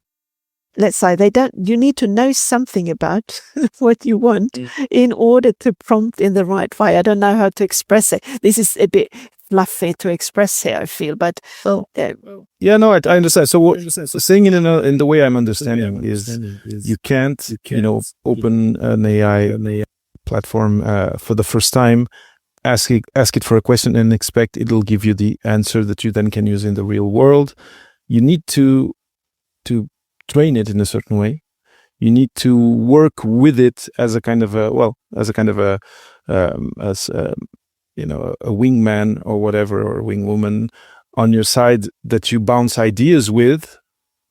Let's say you need to know something about what you want in order to prompt in the right way. I don't know how to express it. This is a bit fluffy to express here, I feel, but yeah, no, I understand. So saying it in the way I'm understanding is you can't, open an AI platform for the first time, ask it for a question and expect it'll give you the answer that you then can use in the real world. You need to train it in a certain way. You need to work with it as a kind of a wingman or whatever, or a wingwoman on your side that you bounce ideas with.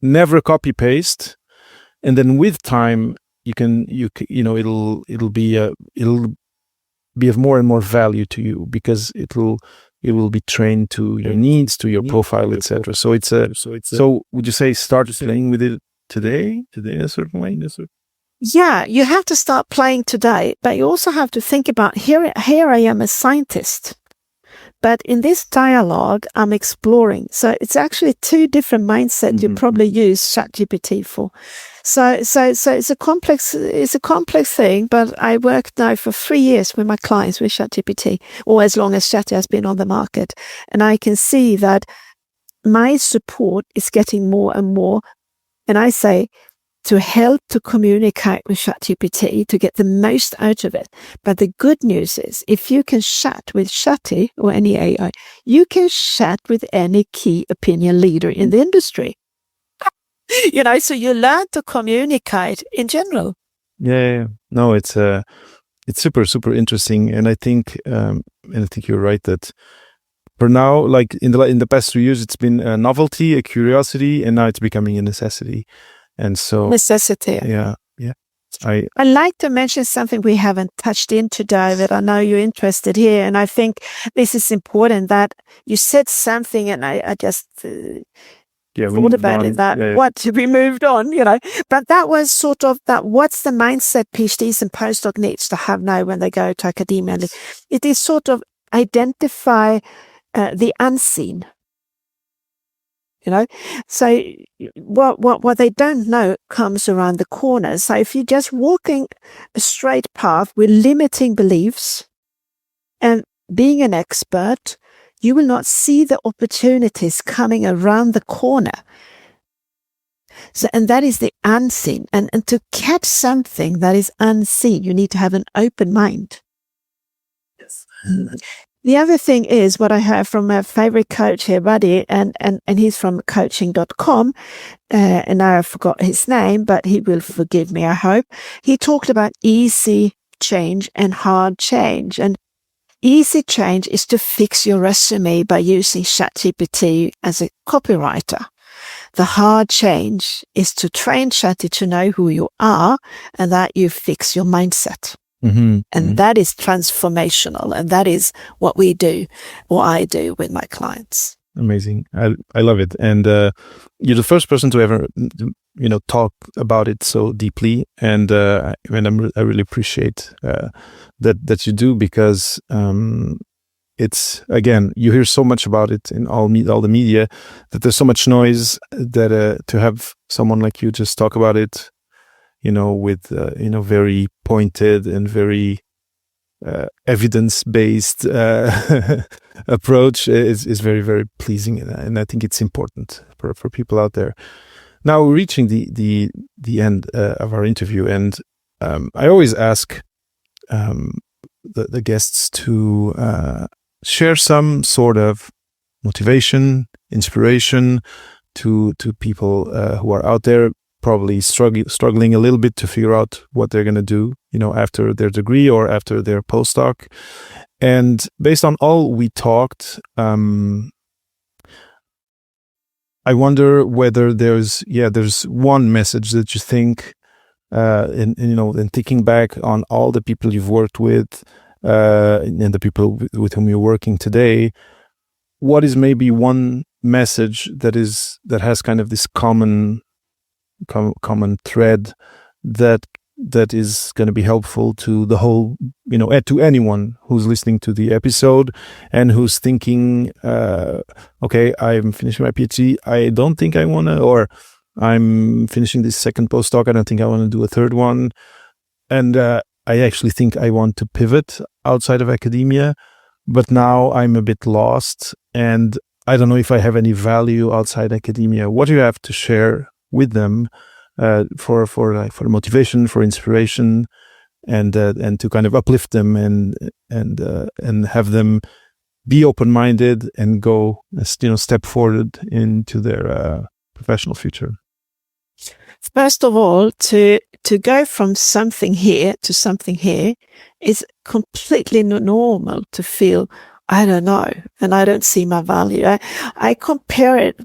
Never copy paste, and then with time it'll be of more and more value to you, because it will be trained to your needs, to your profile, etc. So would you say start playing with it today in a certain way? Yeah, you have to start playing today, but you also have to think about here I am a scientist, but in this dialogue I'm exploring. So it's actually two different mindsets you probably use ChatGPT for. So it's a complex thing, but I worked now for 3 years with my clients with ChatGPT, or as long as Chat has been on the market, and I can see that my support is getting more and more. And I say, to help to communicate with ChatGPT to get the most out of it. But the good news is, if you can chat with Chatty or any AI, you can chat with any key opinion leader in the industry. So you learn to communicate in general. Yeah. No, it's super, super interesting, and I think you're right that for now, like in the past 3 years, it's been a novelty, a curiosity, and now it's becoming a necessity. And so necessity. Yeah. I'd like to mention something we haven't touched into, David. I know you're interested here, and I think this is important that you said something, and I just thought about it. What we moved on, But that was sort of that. What's the mindset PhDs and postdoc needs to have now when they go to academia? It is sort of identify the unseen. So what they don't know comes around the corner. So if you're just walking a straight path with limiting beliefs and being an expert, you will not see the opportunities coming around the corner. So, and that is the unseen. And to catch something that is unseen, you need to have an open mind. Yes. The other thing is what I heard from my favorite coach here, Buddy, and he's from coaching.com, and now I forgot his name, but he will forgive me, I hope. He talked about easy change and hard change. And easy change is to fix your resume by using ChatGPT as a copywriter. The hard change is to train Chatty to know who you are and that you fix your mindset. And that is transformational, and that is what we do, or I do with my clients. Amazing. I love it. And you're the first person to ever, talk about it so deeply. And I really appreciate that you do, because it's, again, you hear so much about it in all the media, that there's so much noise that to have someone like you just talk about it, with very pointed and very evidence-based approach is very, very pleasing, and I think it's important for people out there. Now we're reaching the end of our interview, and I always ask the guests to share some sort of motivation, inspiration to people who are out there, probably struggling a little bit to figure out what they're going to do, after their degree or after their postdoc. And based on all we talked, I wonder whether there's one message that you think, in thinking back on all the people you've worked with, and the people with whom you're working today, what is maybe one message that has kind of this common thread that is going to be helpful to the whole, to anyone who's listening to the episode and who's thinking, okay, I'm finishing my PhD. I don't think I want to, or I'm finishing this second postdoc. I don't think I want to do a third one. And I actually think I want to pivot outside of academia, but now I'm a bit lost and I don't know if I have any value outside academia. What do you have to share with them for motivation, for inspiration, and to kind of uplift them and have them be open-minded and go, step forward into their professional future? First of all, to go from something here to something here is completely normal to feel, I don't know, and I don't see my value. I compare it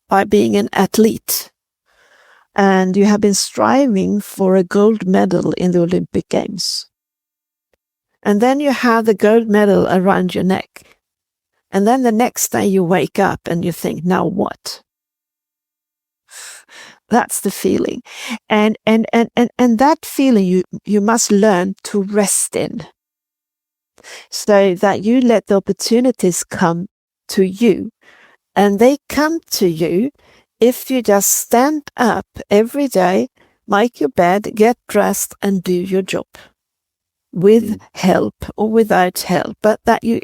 by being an athlete. And you have been striving for a gold medal in the Olympic Games. And then you have the gold medal around your neck. And then the next day you wake up and you think, now what? That's the feeling. And that feeling you must learn to rest in, so that you let the opportunities come to you. And they come to you if you just stand up every day, make your bed, get dressed, and do your job with help or without help, but that you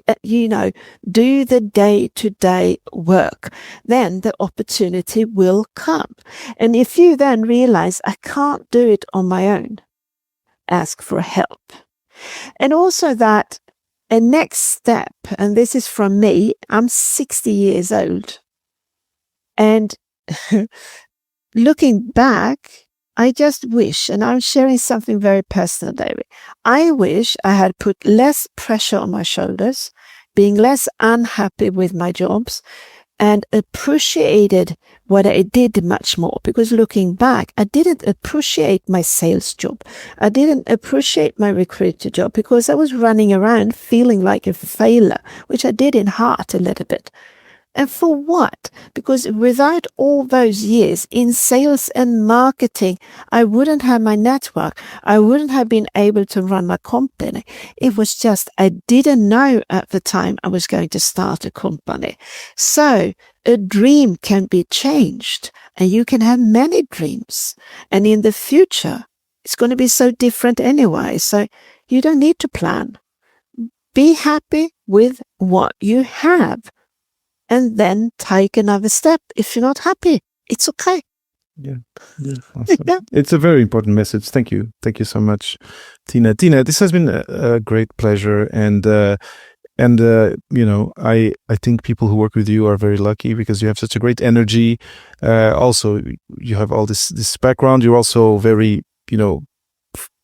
do the day-to-day work, then the opportunity will come. And if you then realize, I can't do it on my own, ask for help. And also that a next step, and this is from me, I'm 60 years old, and looking back, I just wish, and I'm sharing something very personal, David, I wish I had put less pressure on my shoulders, being less unhappy with my jobs, and appreciated what I did much more. Because looking back, I didn't appreciate my sales job. I didn't appreciate my recruiter job because I was running around feeling like a failure, which I did in heart a little bit. And for what? Because without all those years in sales and marketing, I wouldn't have my network. I wouldn't have been able to run my company. It was just, I didn't know at the time I was going to start a company. So a dream can be changed and you can have many dreams. And in the future, it's going to be so different anyway. So you don't need to plan. Be happy with what you have. And then take another step. If you're not happy, it's okay. Yeah. Awesome. Yeah. It's a very important message. Thank you so much, Tina. Tina, this has been a great pleasure, and I think people who work with you are very lucky because you have such a great energy. Also, you have all this background. You're also very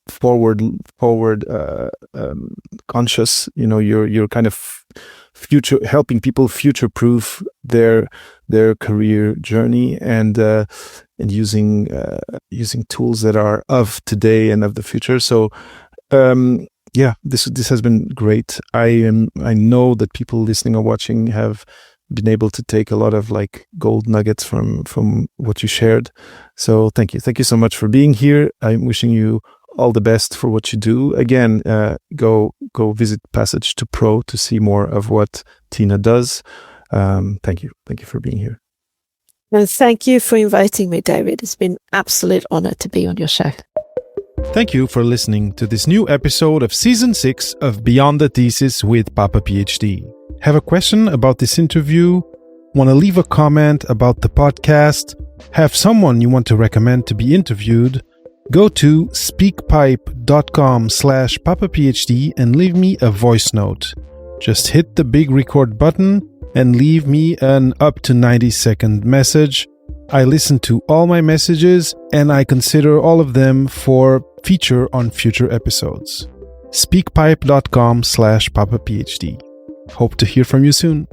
forward conscious. You're kind of helping people future-proof their career journey and using tools that are of today and of the future. So this has been great. I know that people listening or watching have been able to take a lot of gold nuggets from what you shared. So thank you so much for being here. I'm wishing you all the best for what you do. Again, go visit Passage to Pro to see more of what Tina does. Thank you for being here. And thank you for inviting me, David. It's been an absolute honor to be on your show. Thank you for listening to this new episode of Season 6 of Beyond the Thesis with Papa PhD. Have a question about this interview? Want to leave a comment about the podcast? Have someone you want to recommend to be interviewed? Go to speakpipe.com/papaphd and leave me a voice note. Just hit the big record button and leave me an up to 90-second message. I listen to all my messages and I consider all of them for feature on future episodes. speakpipe.com/papaphd. Hope to hear from you soon.